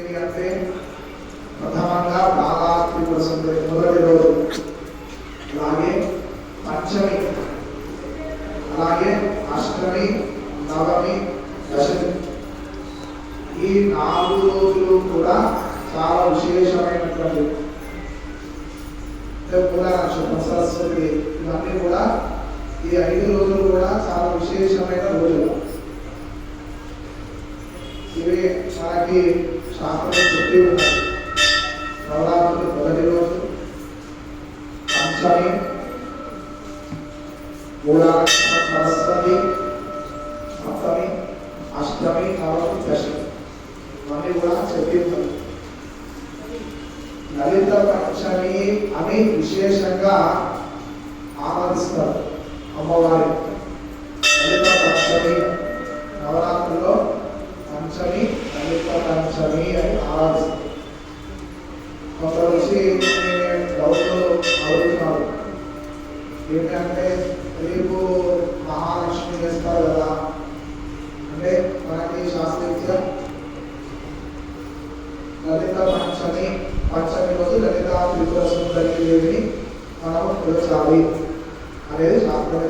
ఏమిటి అంటే ప్రథమంగా బాలా త్రిపుర సుందరి మొదటి రోజు, అలాగే పంచమి, అలాగే అష్టమి, నవమి, దశమి. ఈ 4 రోజులు కూడా చాలా విశేషమైనటువంటి మూల నక్షత్రం, సరస్వతి, ఇవన్నీ కూడా ఈ 5 రోజులు కూడా చాలా విశేషమైన రోజులు. ఇవి మనకి శాస్త్రం చెప్పి ఉన్నాయి. నవరాత్రులు మొదటి రోజు, పంచమి, మూల నక్షత్రం సరస్వతి, సప్తమి, అష్టమి, నవమి, దశమి, ఇవన్నీ కూడా చెప్పి ఉన్నాయి. లలిత పంచమి అని విశేషంగా ఆరాధిస్తారు అమ్మవారి. లలిత పంచమి, నవరాత్రిలో పంచమి, లలిత పంచమి అని ఆరాధిస్తారు. కొందరు వచ్చి డౌట్లు అడుగుతున్నారు, ఏంటంటే రేపు మహాలక్ష్మి చేస్తారు కదా అంటే, మనకి శాస్త్రీయ లలిత పంచమి, పంచమి రోజు లలిత త్రిపుర సుందరి దేవిని మనం కొలచాలి అనేది శాస్త్రం.